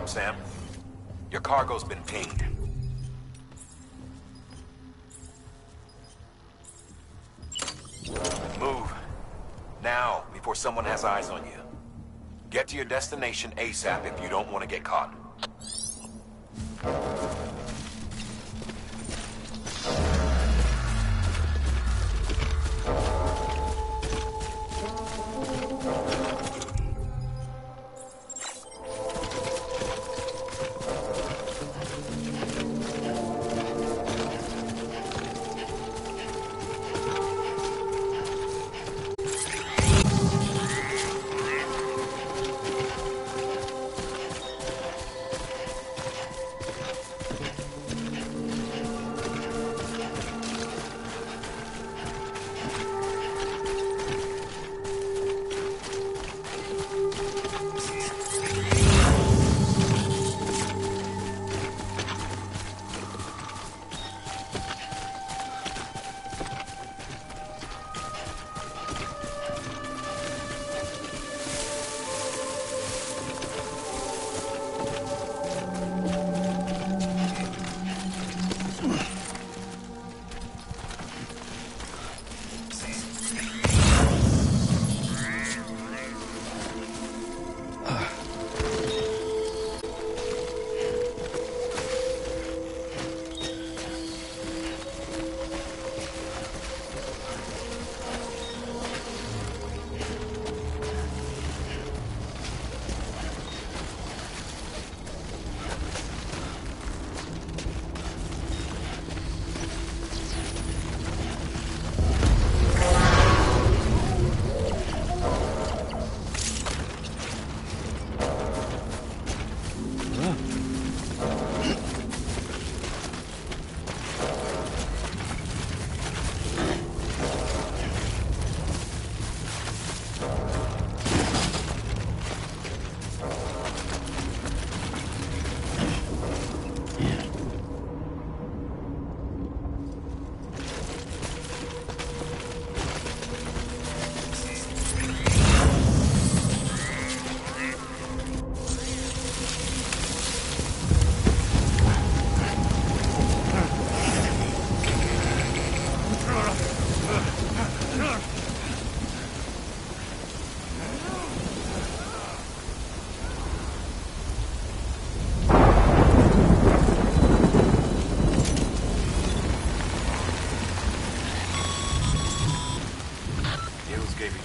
Sam. Your cargo's been pinged. Move. Now, before someone has eyes on you. Get to your destination ASAP if you don't want to get caught.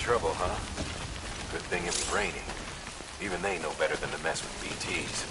Trouble, huh? Good thing it was raining. Even they know better than to mess with BTs.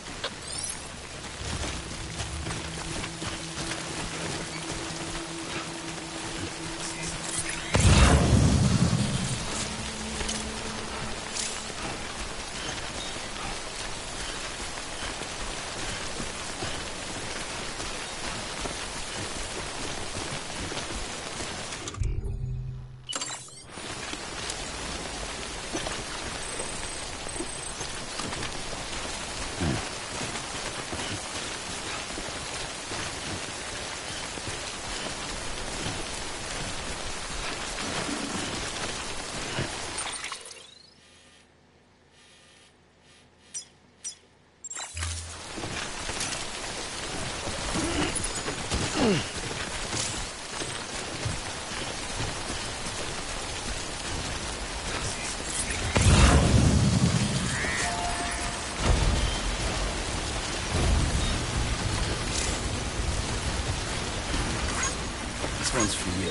This one's for you.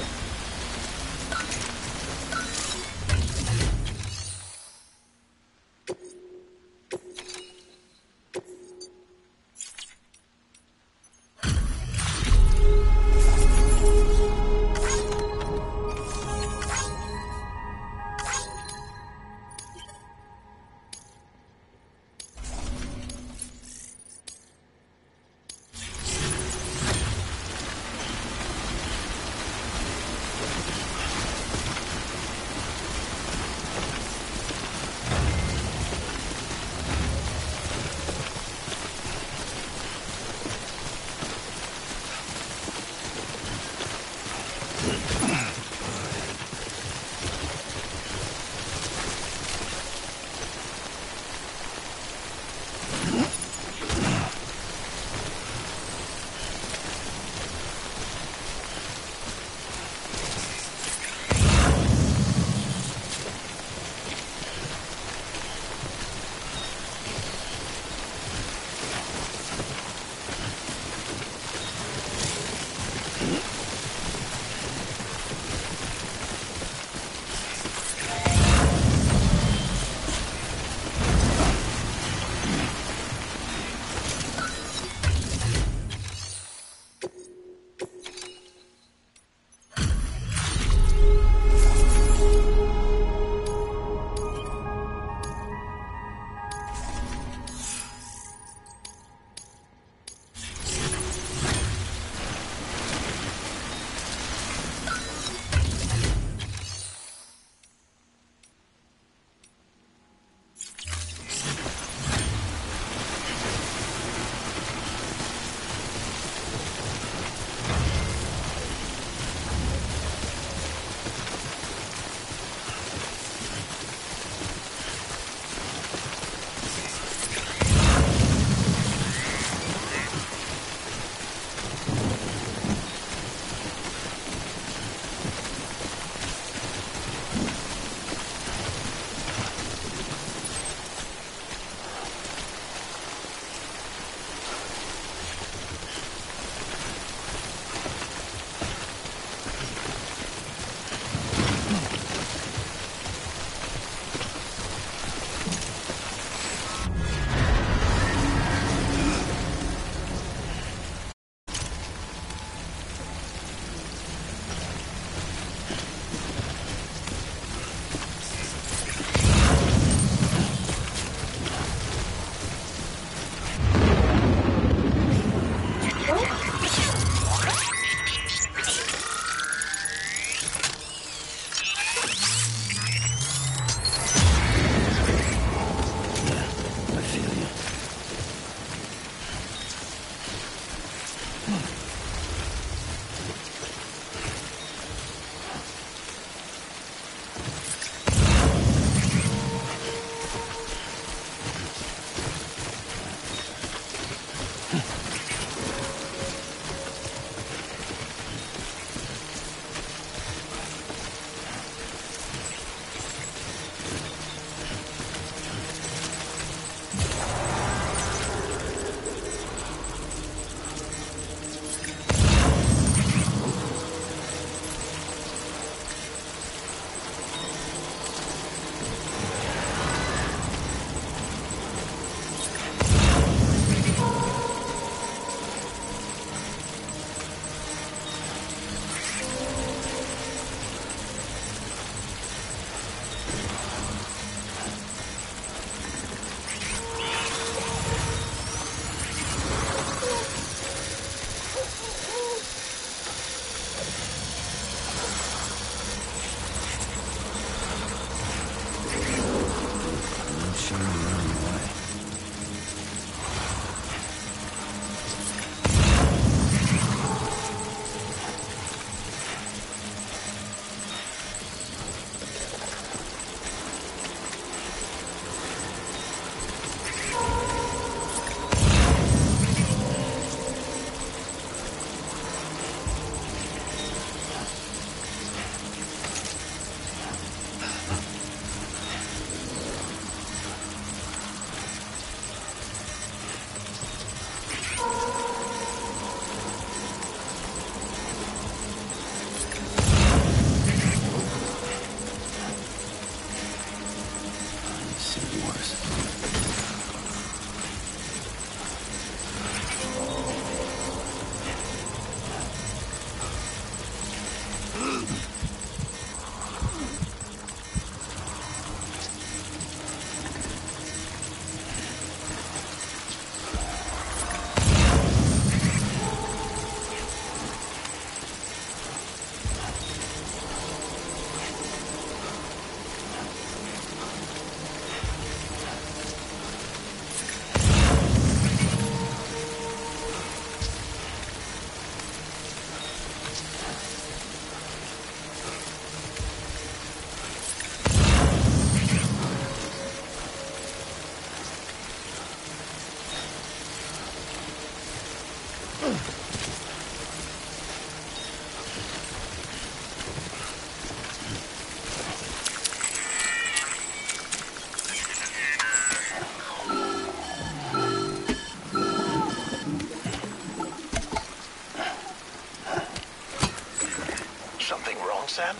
Something wrong, Sam?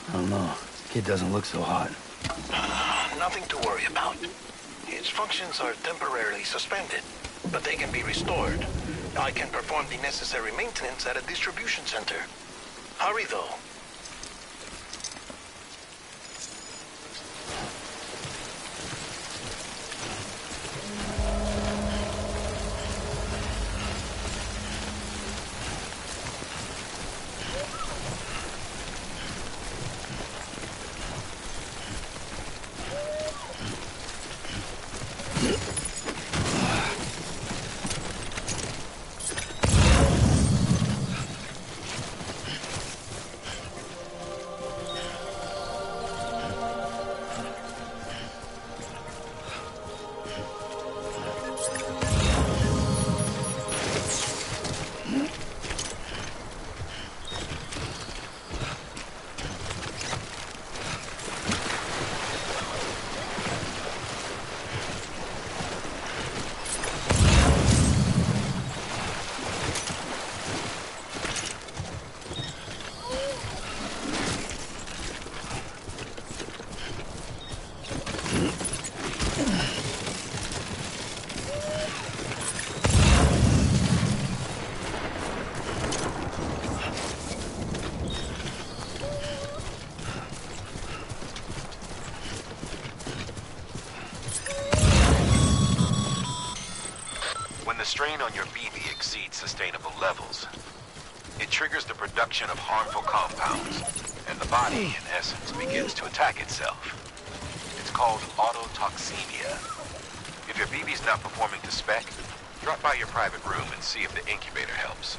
I don't know. Kid doesn't look so hot. Nothing to worry about. His functions are temporarily suspended, but they can be restored. I can perform the necessary maintenance at a distribution center. Hurry, though. When the strain on your BB exceeds sustainable levels, it triggers the production of harmful compounds, and the body, in essence, begins to attack itself. It's called autotoxemia. If your BB's not performing to spec, drop by your private room and see if the incubator helps.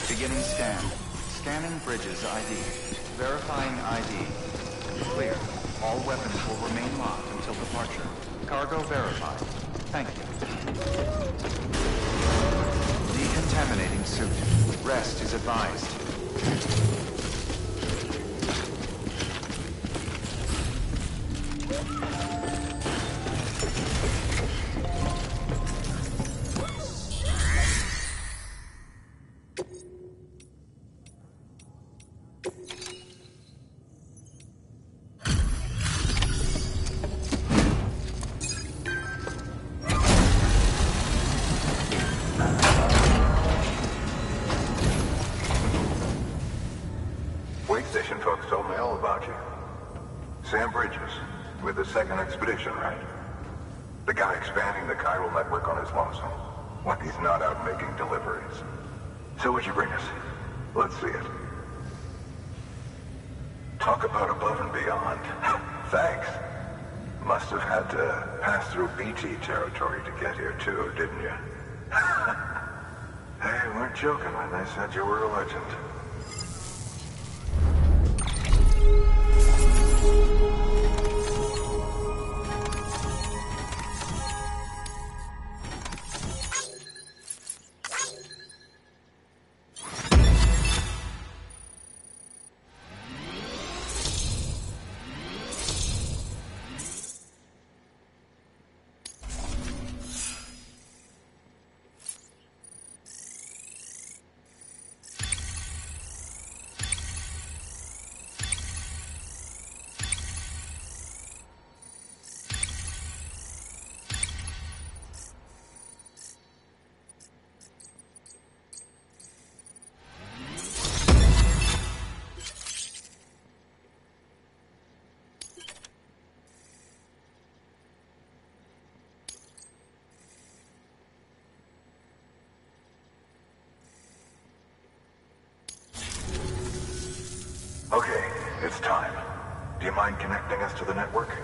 Beginning scan. Scanning bridges ID. Verifying ID. Clear. All weapons will remain locked until departure. Cargo verified. Thank you. Decontaminating suit. Rest is advised. Wait station folks told me all about you. Sam Bridges, with the second expedition, right? The guy expanding the chiral network on his lonesome. When he's not out making deliveries. So what'd you bring us? Let's see it. Talk about above and beyond. Thanks. Must have had to pass through BT territory to get here too, didn't you? They weren't joking when they said you were a legend. It's time. Do you mind connecting us to the network?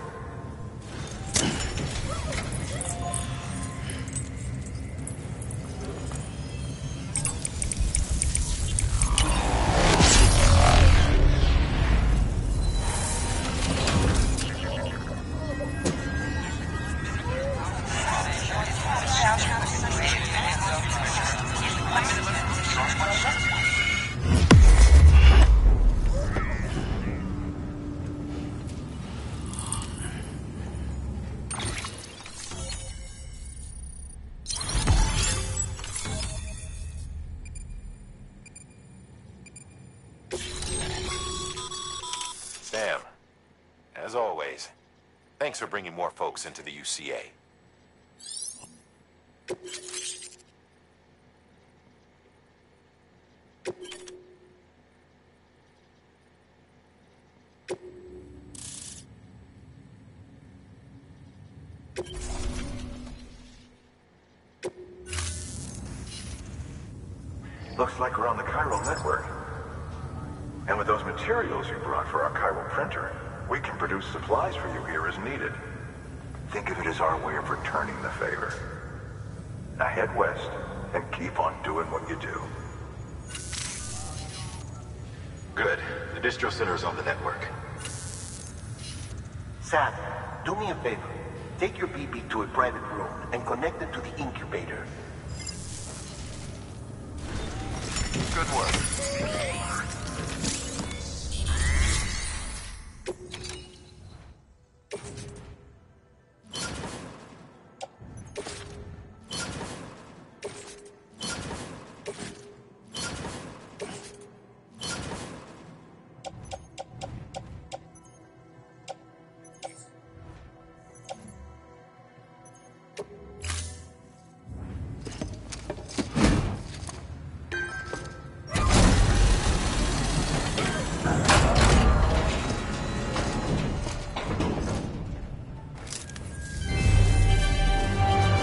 Sam, as always, thanks for bringing more folks into the UCA. Looks like we're on the chiral network. And with those materials you brought for our chiral printer, we can produce supplies for you here as needed. Think of it as our way of returning the favor. Now head west and keep on doing what you do. Good. The distro center is on the network. Sam, do me a favor. Take your BB to a private room and connect it to the incubator. Good work.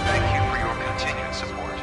Thank you for your continued support.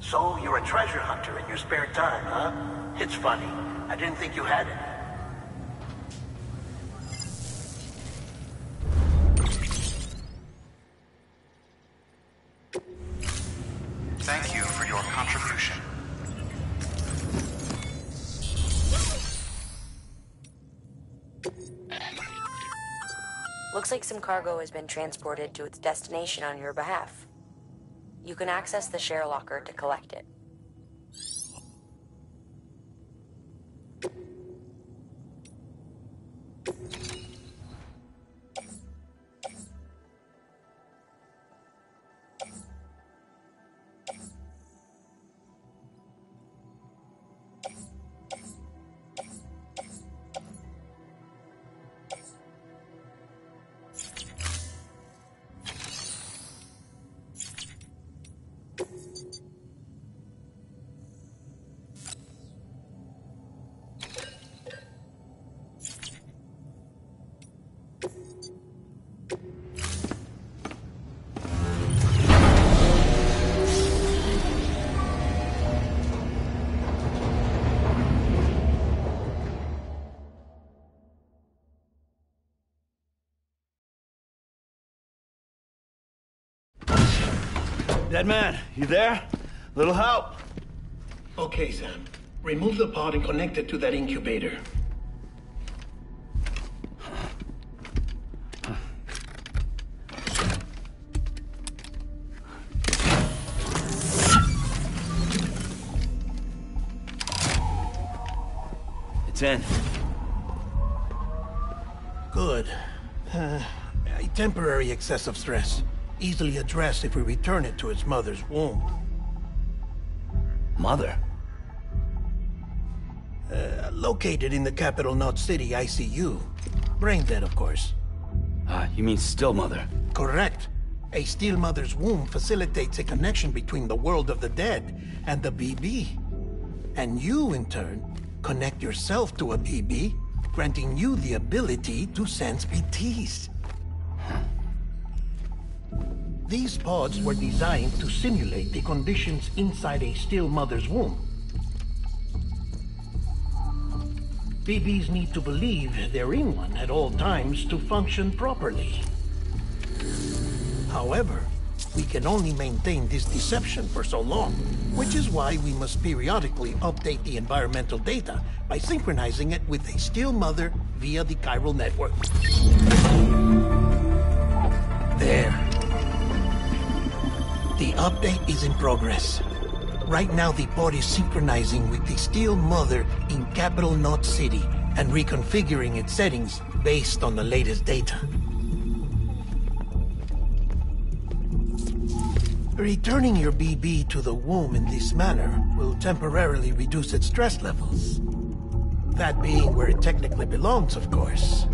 So, you're a treasure hunter in your spare time, huh? It's funny. I didn't think you had it. Thank you for your contribution. Looks like some cargo has been transported to its destination on your behalf. You can access the share locker to collect it. Dead man, you there? Little help? Okay, Sam. Remove the pod and connect it to that incubator. It's in. Good. A temporary excess of stress. Easily addressed if we return it to its mother's womb. Mother? Located in the capital Knot City ICU. Brain dead, of course. You mean still mother? Correct. A still mother's womb facilitates a connection between the world of the dead and the BB. And you, in turn, connect yourself to a BB, granting you the ability to sense BTs. These pods were designed to simulate the conditions inside a still mother's womb. BBs need to believe they're in one at all times to function properly. However, we can only maintain this deception for so long, which is why we must periodically update the environmental data by synchronizing it with a still mother via the chiral network. There. The update is in progress. Right now, the pod is synchronizing with the still mother in capital Knot City and reconfiguring its settings based on the latest data. Returning your BB to the womb in this manner will temporarily reduce its stress levels. That being where it technically belongs, of course.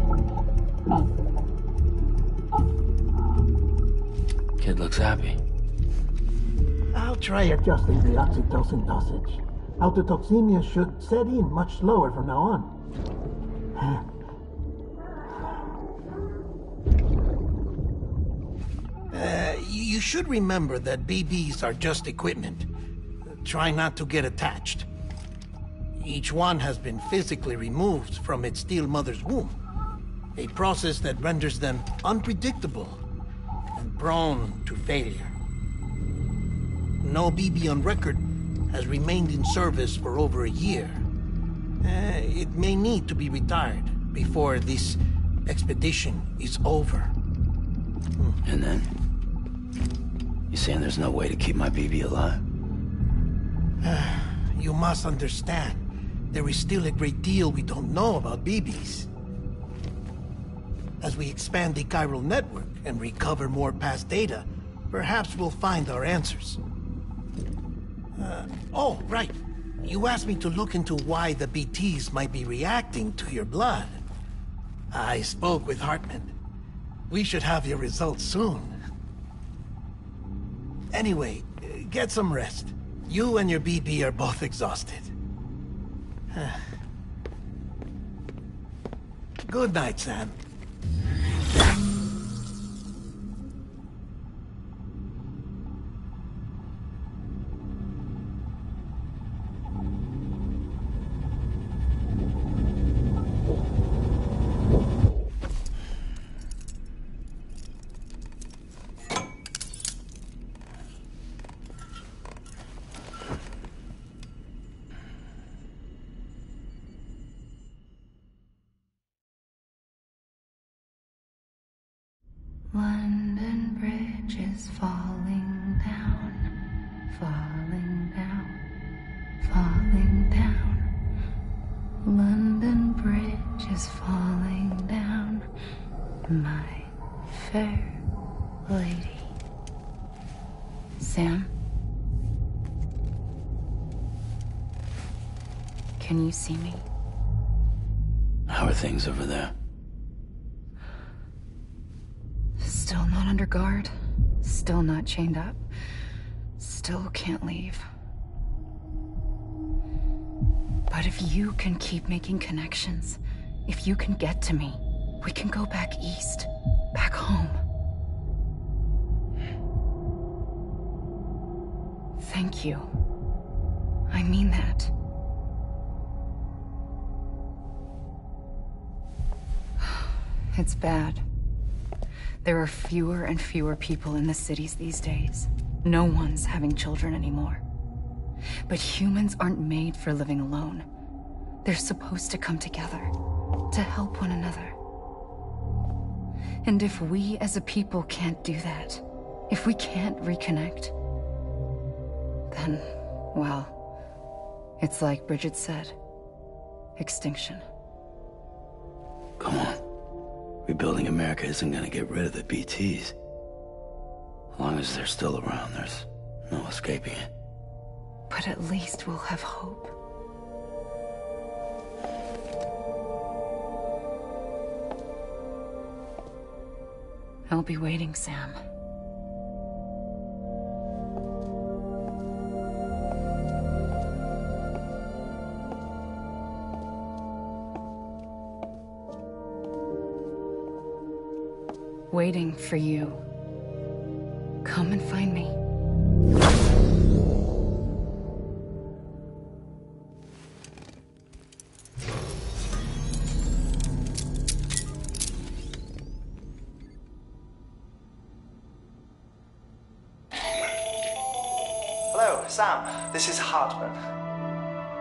Kid looks happy. I'll try adjusting the oxytocin dosage. Autotoxemia should set in much slower from now on. You should remember that BBs are just equipment. Try not to get attached. Each one has been physically removed from its still mother's womb. A process that renders them unpredictable and prone to failure. No BB on record has remained in service for over a year. It may need to be retired before this expedition is over. And then? You saying there's no way to keep my BB alive? You must understand, there is still a great deal we don't know about BBs. As we expand the chiral network and recover more past data, perhaps we'll find our answers. Oh, right. You asked me to look into why the BTs might be reacting to your blood. I spoke with Hartman. We should have your results soon. Anyway, get some rest. You and your BB are both exhausted. Good night, Sam. London Bridge is falling down, falling down, falling down. London Bridge is falling down, my fair lady. Sam? Can you see me? How are things over there? Still not under guard, still not chained up, still can't leave. But if you can keep making connections, if you can get to me, we can go back east, back home. Thank you. I mean that. It's bad. There are fewer and fewer people in the cities these days. No one's having children anymore. But humans aren't made for living alone. They're supposed to come together, to help one another. And if we as a people can't do that, if we can't reconnect, then, well, it's like Bridget said, extinction. Come on. Rebuilding America isn't gonna get rid of the BTs. As long as they're still around, there's no escaping it. But at least we'll have hope. I'll be waiting, Sam. Waiting for you. Come and find me. Hello, Sam. This is Hartman.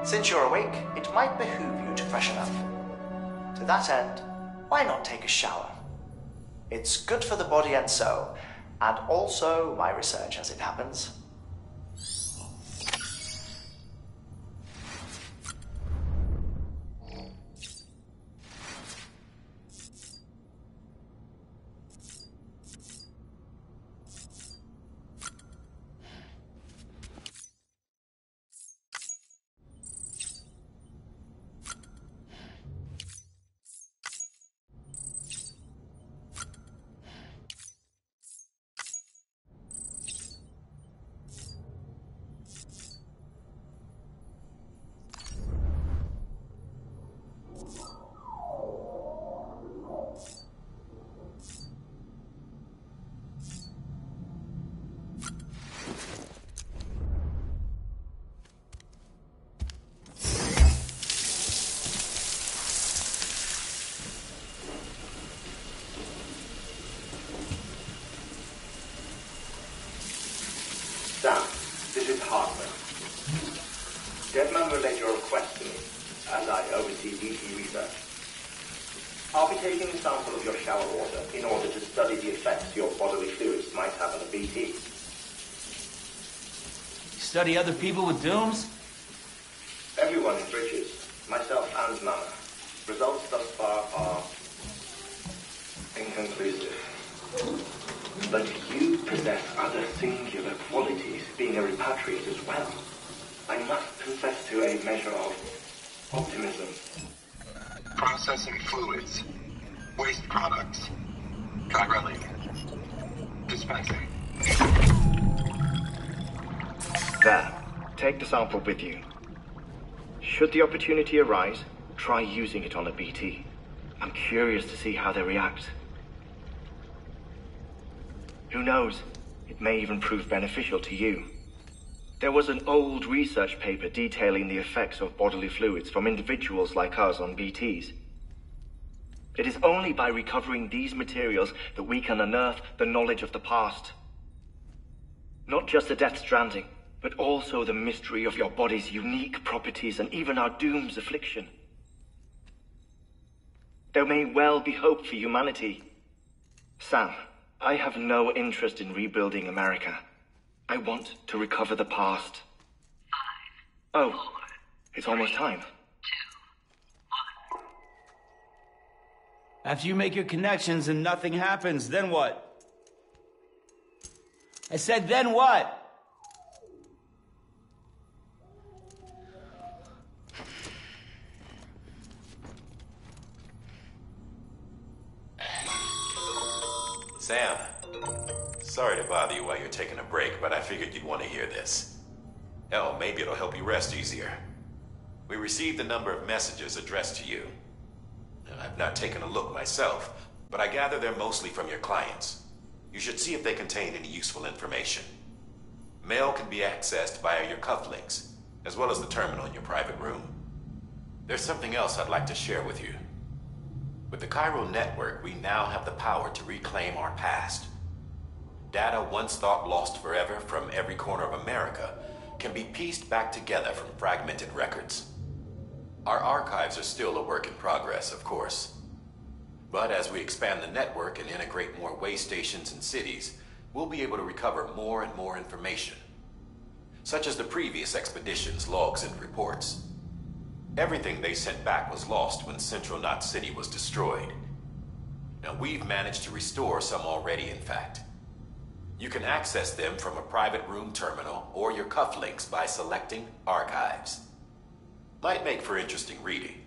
Since you're awake, it might behoove you to freshen up. To that end, why not take a shower? It's good for the body and soul, and also my research as it happens. Sam, this is Hartman. Deadman relayed your request to me, as I oversee BT research. I'll be taking a sample of your shower water in order to study the effects your bodily fluids might have on a BT. Study other people with dooms? Everyone in Bridges, myself and Nana. Results thus far are inconclusive. But you possess other singular qualities, being a repatriate as well. I must confess to a measure of optimism. Processing fluids. Waste products. Chiralic. Dispensing. There. Take the sample with you. Should the opportunity arise, try using it on a BT. I'm curious to see how they react. Who knows? It may even prove beneficial to you. There was an old research paper detailing the effects of bodily fluids from individuals like us on BTs. It is only by recovering these materials that we can unearth the knowledge of the past. Not just the Death Stranding, but also the mystery of your body's unique properties and even our doom's affliction. There may well be hope for humanity. Sam, I have no interest in rebuilding America. I want to recover the past. 5, 4, it's almost time. 2, 1. After you make your connections and nothing happens, then what? I said, then what? Sam, sorry to bother you while you're taking a break, but I figured you'd want to hear this. Hell, maybe it'll help you rest easier. We received a number of messages addressed to you. I've not taken a look myself, but I gather they're mostly from your clients. You should see if they contain any useful information. Mail can be accessed via your cufflinks, as well as the terminal in your private room. There's something else I'd like to share with you. With the Chiral Network, we now have the power to reclaim our past. Data once thought lost forever from every corner of America can be pieced back together from fragmented records. Our archives are still a work in progress, of course. But as we expand the network and integrate more way stations and cities, we'll be able to recover more and more information, such as the previous expedition's logs and reports. Everything they sent back was lost when Central Knot City was destroyed. Now we've managed to restore some already, in fact. You can access them from a private room terminal or your cufflinks by selecting Archives. Might make for interesting reading.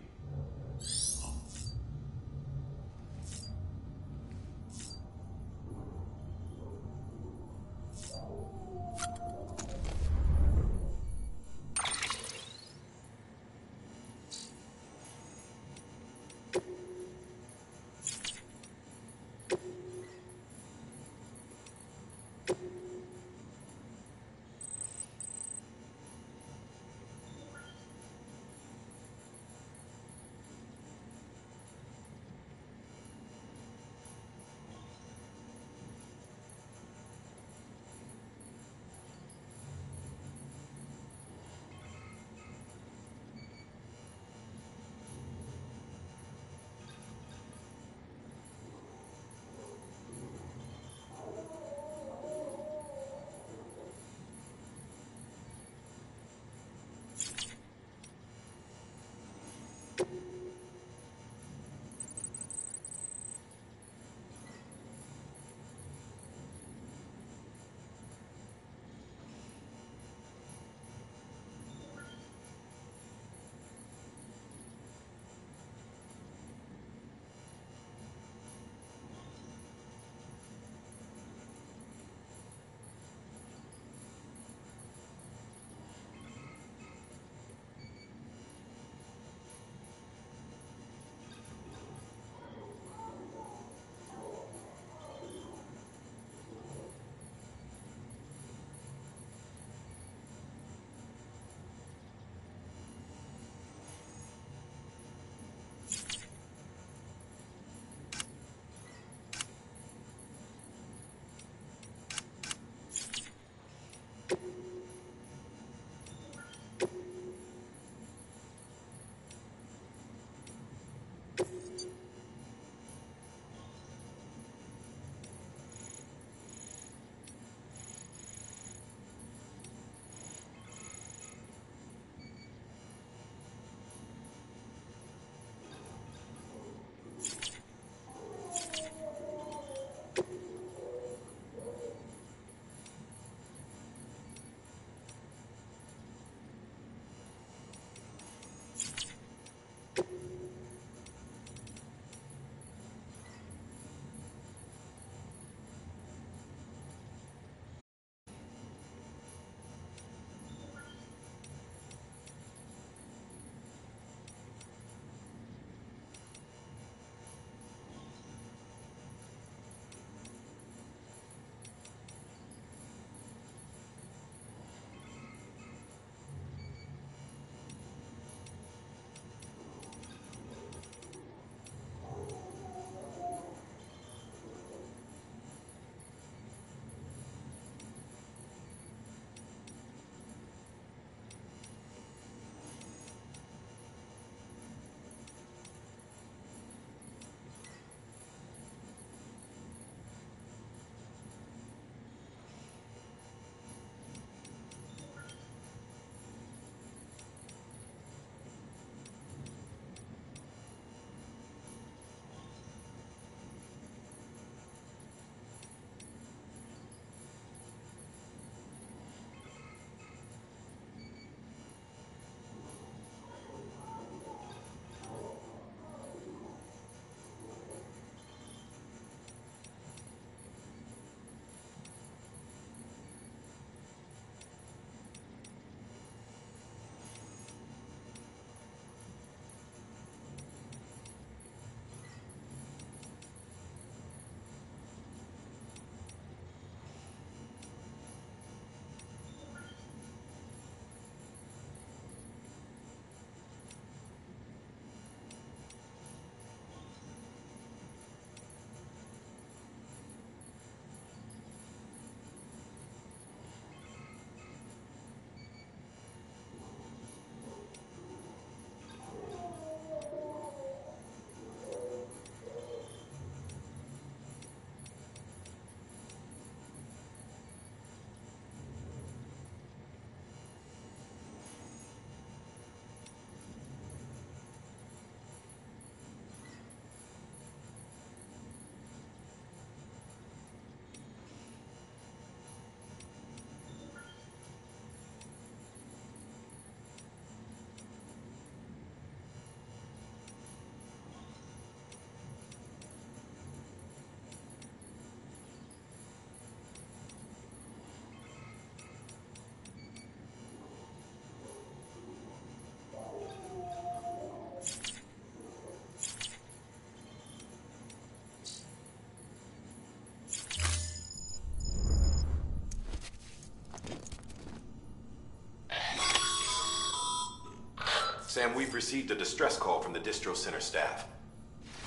Sam, we've received a distress call from the distro center staff.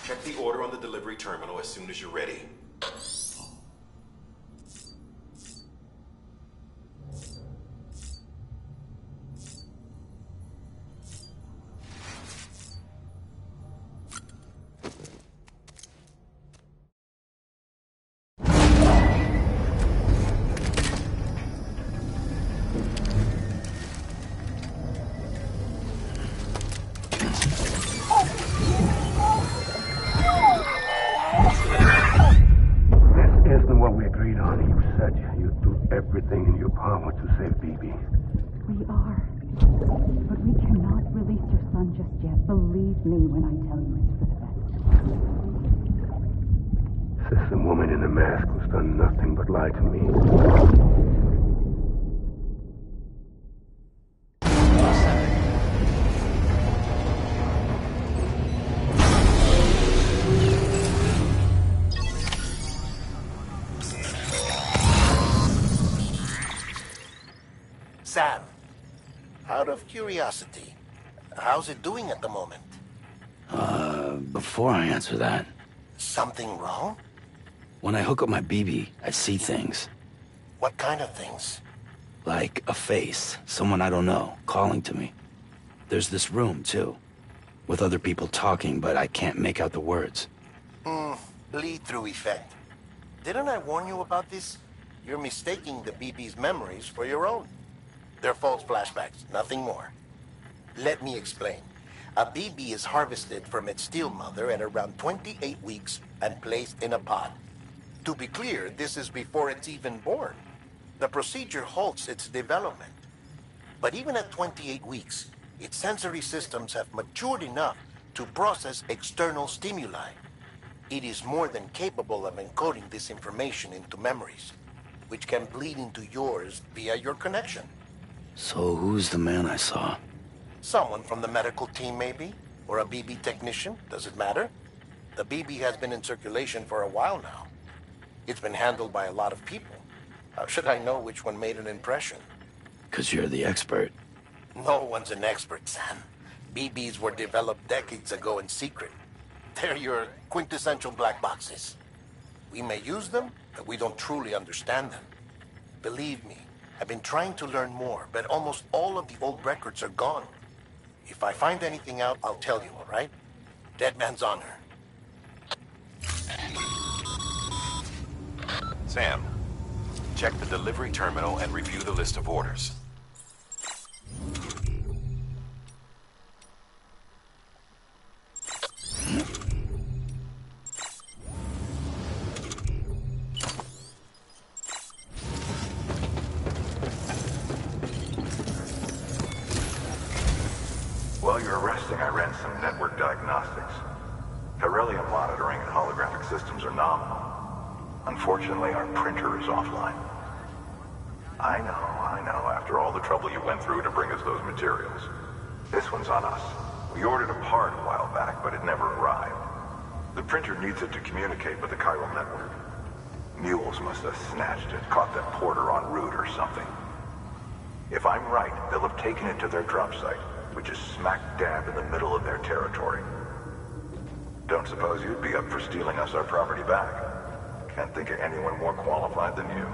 Check the order on the delivery terminal as soon as you're ready. Everything in your power to save BB. We are. But we cannot release your son just yet. Believe me when I tell you it's for the best. This woman in the mask who's done nothing but lie to me. Sam, out of curiosity, how's it doing at the moment? Before I answer that... Something wrong? When I hook up my BB, I see things. What kind of things? Like a face, someone I don't know, calling to me. There's this room, too, with other people talking, but I can't make out the words. Lead-through effect. Didn't I warn you about this? You're mistaking the BB's memories for your own. They're false flashbacks, nothing more. Let me explain. A BB is harvested from its steel mother at around 28 weeks and placed in a pod. To be clear, this is before it's even born. The procedure halts its development. But even at 28 weeks, its sensory systems have matured enough to process external stimuli. It is more than capable of encoding this information into memories, which can bleed into yours via your connection. So who's the man I saw? Someone from the medical team, maybe? Or a BB technician? Does it matter? The BB has been in circulation for a while now. It's been handled by a lot of people. How should I know which one made an impression? 'Cause you're the expert. No one's an expert, Sam. BBs were developed decades ago in secret. They're your quintessential black boxes. We may use them, but we don't truly understand them. Believe me, I've been trying to learn more, but almost all of the old records are gone. If I find anything out, I'll tell you, all right? Dead man's honor. Sam, check the delivery terminal and review the list of orders. While you're resting, I ran some network diagnostics. Beryllium monitoring and holographic systems are nominal. Unfortunately, our printer is offline. I know. After all the trouble you went through to bring us those materials. This one's on us. We ordered a part a while back, but it never arrived. The printer needs it to communicate with the chiral network. Mules must have snatched it, caught that porter en route or something. If I'm right, they'll have taken it to their drop site, which is smack dab in the middle of their territory. Don't suppose you'd be up for stealing us our property back? Can't think of anyone more qualified than you.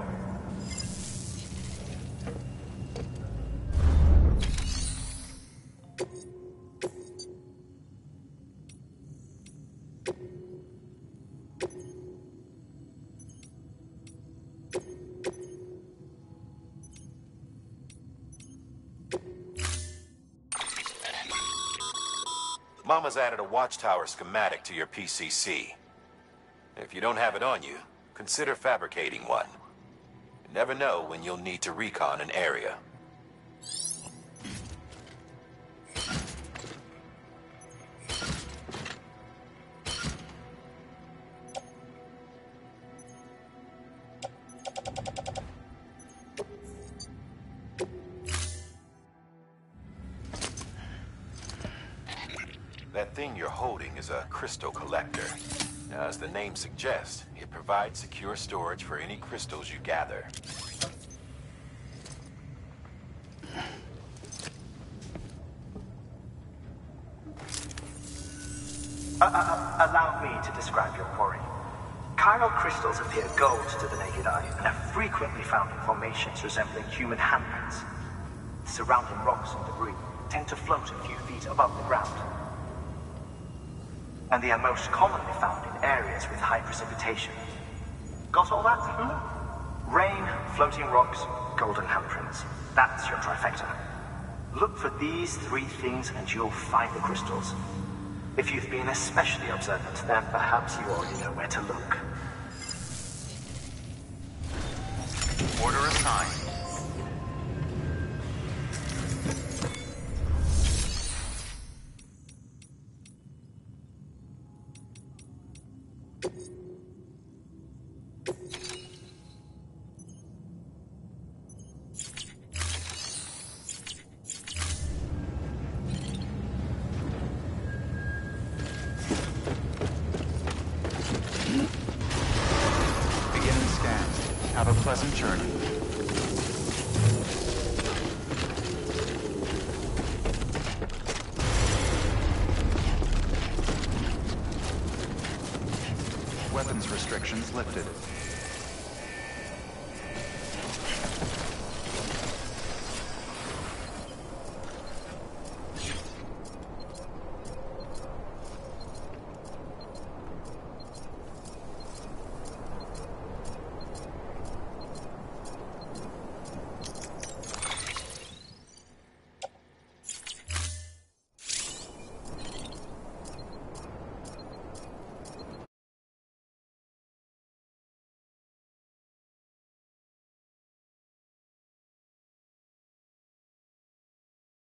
Mama's added a watchtower schematic to your PCC. If you don't have it on you, consider fabricating one. You never know when you'll need to recon an area. That thing you're holding is a crystal collector. Now, as the name suggests, it provides secure storage for any crystals you gather. Allow me to describe your quarry. Chiral crystals appear gold to the naked eye and are frequently found in formations resembling human handprints. Surrounding rocks and debris tend to float a few feet above the ground. And they are most commonly found in areas with high precipitation. Got all that? Rain, floating rocks, golden handprints. That's your trifecta. Look for these three things and you'll find the crystals. If you've been especially observant, then perhaps you already know where to look. Order assigned. Have a pleasant journey. Weapons restrictions lifted.